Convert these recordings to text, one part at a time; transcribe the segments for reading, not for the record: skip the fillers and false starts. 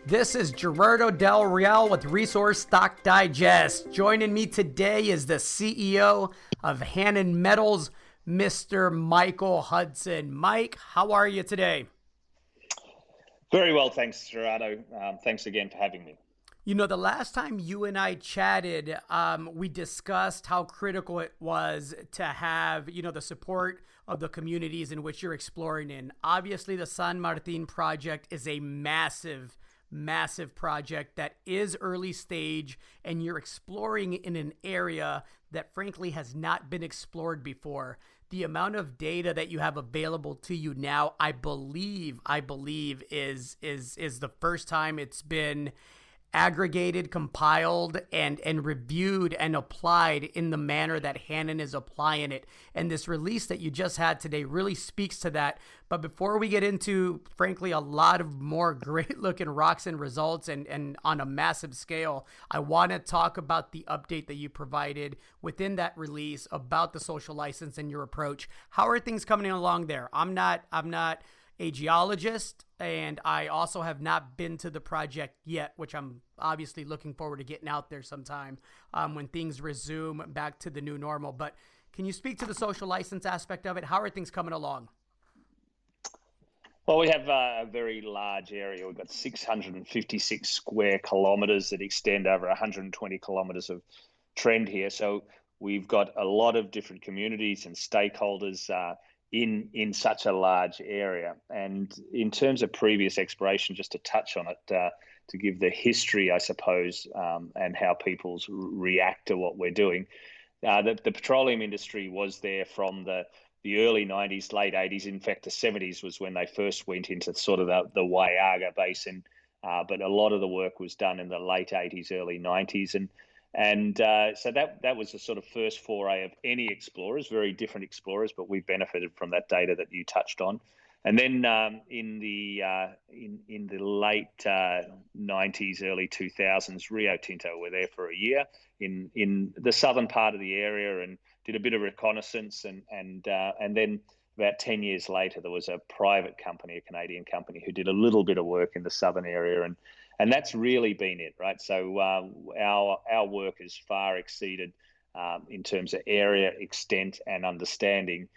This is Gerardo Del Real with Resource Stock Digest. Joining me today is the CEO of Hannan Metals, Mr. Michael Hudson. Mike, how are you today? Very well, thanks, Gerardo. Thanks again for having me. You know, the last time you and I chatted, we discussed how critical it was to have, the support of the communities in which you're exploring in. Obviously, the San Martin project is a massive project that is early stage, and you're exploring in an area that frankly has not been explored before. The amount of data that you have available to you now, I believe is the first time it's been aggregated, compiled, and reviewed and applied in the manner that Hannan is applying it. And this release that you just had today really speaks to that. But before we get into, frankly, a lot of more great looking rocks and results and on a massive scale, I want to talk about the update that you provided within that release about the social license and your approach. How are things coming along there? I'm not a geologist, and I also have not been to the project yet, which I'm obviously looking forward to getting out there sometime when things resume back to the new normal. But can you speak to the social license aspect of it? How are things coming along? Well, we have a very large area. We've got 656 square kilometres that extend over 120 kilometres of trend here. So we've got a lot of different communities and stakeholders in such a large area. And in terms of previous exploration, just to touch on it, to give the history, I suppose, and how people react to what we're doing. The petroleum industry was there from the early 90s, late 80s. In fact, the 70s was when they first went into sort of the Wayaga Basin. But a lot of the work was done in the late 80s, early 90s. And so that was the sort of first foray of any explorers, very different explorers, but we benefited from that data that you touched on. And then in the late 90s, early 2000s, Rio Tinto were there for a year in the southern part of the area and did a bit of reconnaissance. And then about 10 years later, there was a private company, a Canadian company, who did a little bit of work in the southern area. And that's really been it, right? So our work has far exceeded in terms of area, extent, and understanding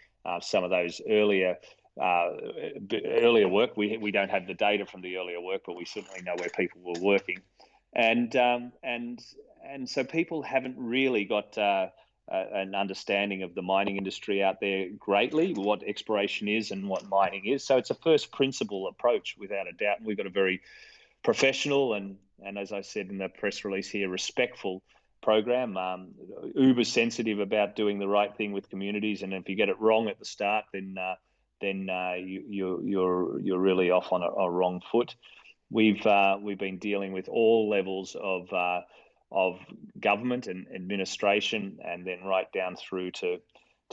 some of those earlier work. We don't have the data from the earlier work, but we certainly know where people were working, and so people haven't really got an understanding of the mining industry out there greatly, what exploration is and what mining is. So it's a first principle approach without a doubt, and we've got a very professional and as I said in the press release here, respectful program, uber sensitive about doing the right thing with communities. And if you get it wrong at the start, then you're really off on a wrong foot. We've been dealing with all levels of government and administration, and then right down through to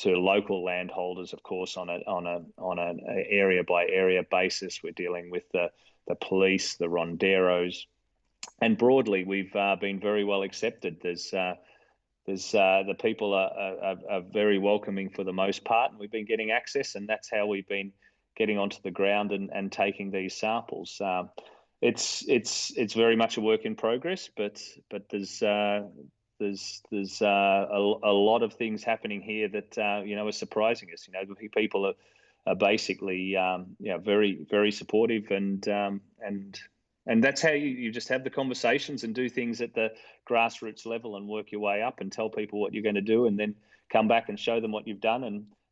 local landholders, of course, on an area by area basis. We're dealing with the police, the ronderos, and broadly, we've been very well accepted. The people are very welcoming for the most part, and we've been getting access, and that's how we've been getting onto the ground and taking these samples. It's very much a work in progress, but there's a lot of things happening here that are surprising us. People are basically very, very supportive, and that's how you just have the conversations and do things at the grassroots level and work your way up and tell people what you're going to do, and then come back and show them what you've done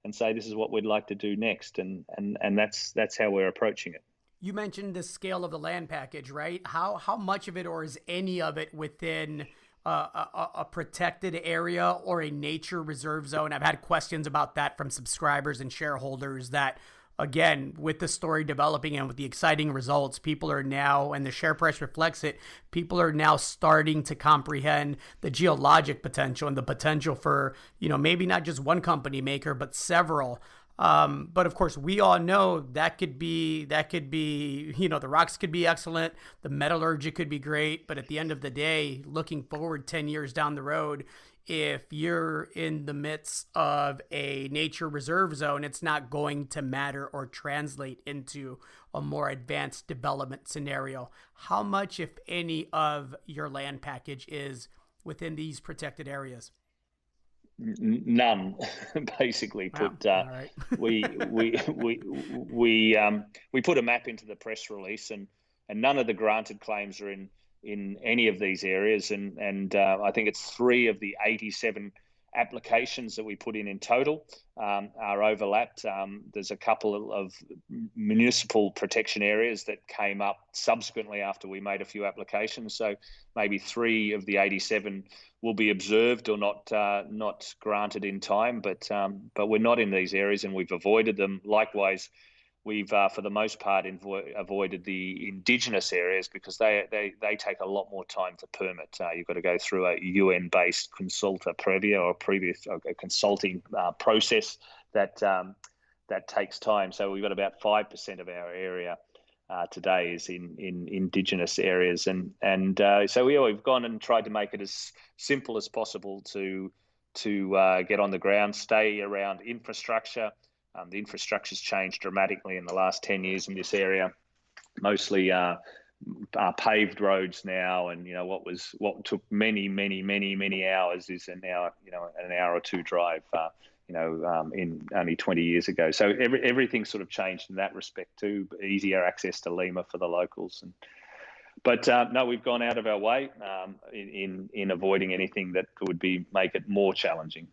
and say this is what we'd like to do next, and that's how we're approaching it. You mentioned the scale of the land package, right? How much of it, or is any of it, within a protected area or a nature reserve zone? I've had questions about that from subscribers and shareholders that, again, with the story developing and with the exciting results, people are now, and the share price reflects it, people are now starting to comprehend the geologic potential and the potential for, maybe not just one company maker, but several. But of course, we all know that could be, the rocks could be excellent. The metallurgy could be great. But at the end of the day, looking forward 10 years down the road, if you're in the midst of a nature reserve zone, it's not going to matter or translate into a more advanced development scenario. How much, if any, of your land package is within these protected areas? None, basically. Wow. Put All right. we put a map into the press release, and none of the granted claims are in any of these areas, and I think it's 3 of the 87 applications that we put in total are overlapped. There's a couple of municipal protection areas that came up subsequently after we made a few applications. So maybe 3 of the 87 will be observed or not granted in time, but we're not in these areas and we've avoided them. Likewise, we've for the most part avoided the indigenous areas because they take a lot more time to permit. You've got to go through a UN-based consulta previa or a consulting process that takes time. So we've got about 5% of our area today is in indigenous areas, and so we've gone and tried to make it as simple as possible to get on the ground, stay around infrastructure. The infrastructure's changed dramatically in the last 10 years in this area. Mostly paved roads now, and what took many hours is now an hour or 2 drive. In only 20 years ago. So everything sort of changed in that respect too. Easier access to Lima for the locals, but no, we've gone out of our way in avoiding anything that would make it more challenging.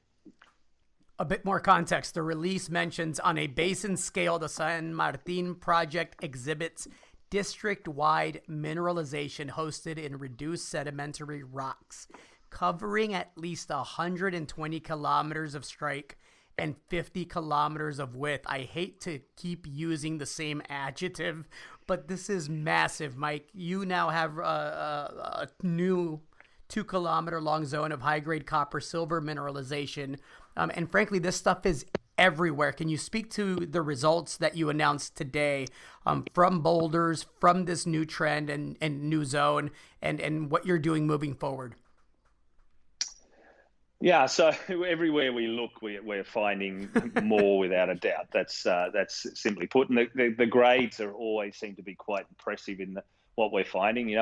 A bit more context. The release mentions on a basin scale, the San Martin project exhibits district-wide mineralization hosted in reduced sedimentary rocks, covering at least 120 kilometers of strike and 50 kilometers of width. I hate to keep using the same adjective, but this is massive, Mike. You now have a new 2-kilometer long zone of high-grade copper silver mineralization. And frankly, this stuff is everywhere. Can you speak to the results that you announced today from boulders, from this new trend and new zone, and what you're doing moving forward? Yeah, so everywhere we look, we're finding more without a doubt. That's simply put. And the grades always seem to be quite impressive in what we're finding.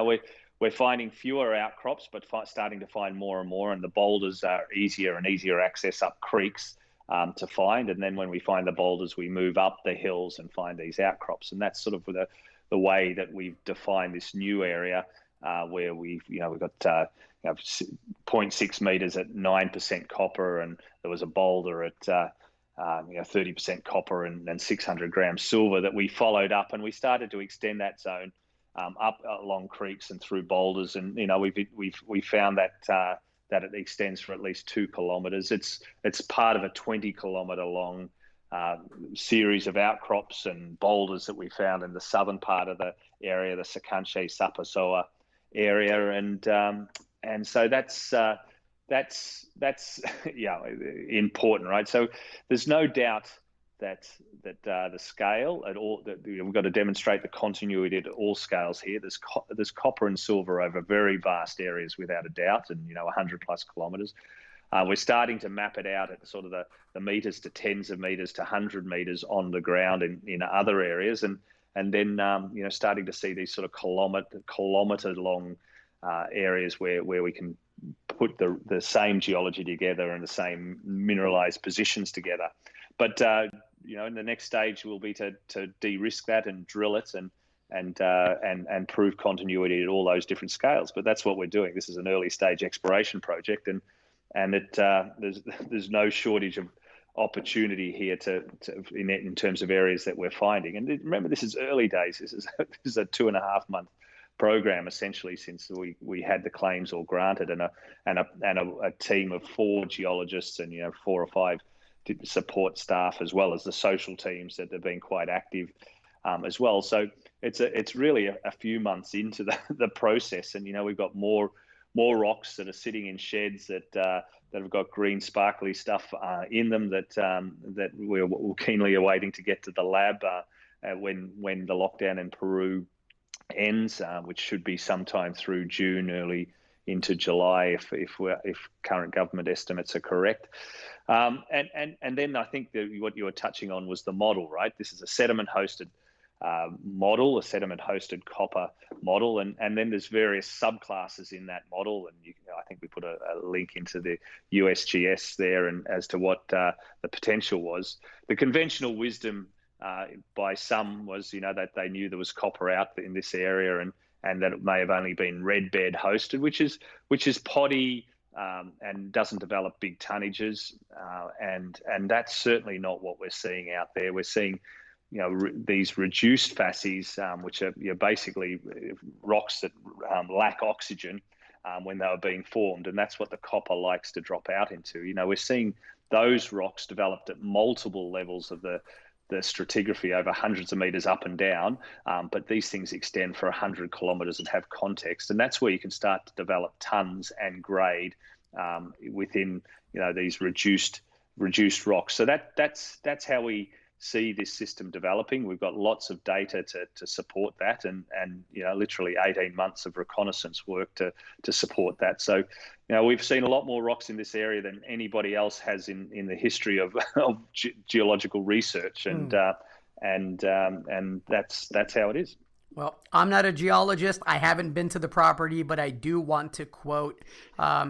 We're finding fewer outcrops, but starting to find more and more. And the boulders are easier and easier access up creeks to find. And then when we find the boulders, we move up the hills and find these outcrops. And that's sort of the way that we've defined this new area where we've got 0.6 meters at 9% copper, and there was a boulder at 30% copper and 600 grams silver that we followed up, and we started to extend that zone up along creeks and through boulders, and we found that it extends for at least 2 kilometers. It's part of a 20-kilometer long series of outcrops and boulders that we found in the southern part of the area, the Sakanche Sapasoa area, and so that's important, right? So there's no doubt that the scale at all, that we've got to demonstrate the continuity at all scales here. There's copper and silver over very vast areas without a doubt, and 100 plus kilometers. We're starting to map it out at sort of the meters to tens of meters to 100 meters on the ground in other areas, and then starting to see these sort of kilometer long areas where we can put the same geology together and the same mineralized positions together. But in the next stage will be to de-risk that and drill it and prove continuity at all those different scales. But that's what we're doing. This is an early stage exploration project, and there's no shortage of opportunity here in terms of areas that we're finding. And remember, this is early days. This is a 2.5 month program essentially since we had the claims all granted, and a team of 4 geologists and 4 or 5 support staff, as well as the social teams that have been quite active as well. So it's really a few months into the process, and we've got more rocks that are sitting in sheds that have got green sparkly stuff in them that we're keenly awaiting to get to the lab when the lockdown in Peru ends, which should be sometime through June, early into July if current government estimates are correct. And then I think that what you were touching on was the model, right? This is a sediment-hosted model, a sediment-hosted copper model, and then there's various subclasses in that model, and I think we put a link into the USGS there, and as to what the potential was. The conventional wisdom by some was, that they knew there was copper out in this area, and that it may have only been red bed hosted, which is poddy and doesn't develop big tonnages, and that's certainly not what we're seeing out there. We're seeing these reduced facies, which are basically rocks that lack oxygen when they were being formed, and that's what the copper likes to drop out into. We're seeing those rocks developed at multiple levels of the stratigraphy over hundreds of meters up and down, but these things extend for 100 kilometers and have context, and that's where you can start to develop tons and grade within these reduced rocks. So that's how we see this system developing. We've got lots of data to support that, and literally 18 months of reconnaissance work to support that. So we've seen a lot more rocks in this area than anybody else has in the history of geological research, and that's how it is. Well, I'm not a geologist. I haven't been to the property, but I do want to quote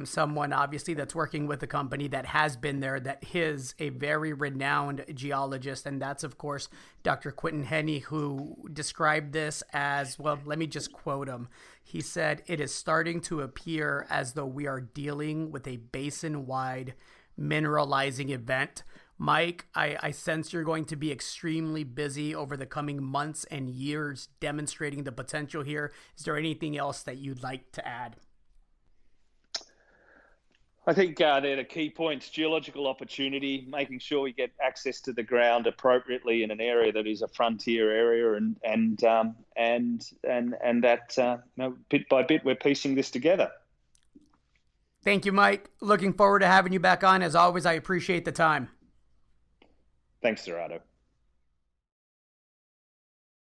someone, obviously, that's working with a company that has been there, that is a very renowned geologist. And that's, of course, Dr. Quentin Henney, who described this as, well, let me just quote him. He said, "It is starting to appear as though we are dealing with a basin-wide mineralizing event." Mike, I sense you're going to be extremely busy over the coming months and years demonstrating the potential here. Is there anything else that you'd like to add? I think they're the key points: geological opportunity, making sure we get access to the ground appropriately in an area that is a frontier area, and that bit by bit we're piecing this together. Thank you, Mike. Looking forward to having you back on. As always, I appreciate the time. Thanks, Dorado.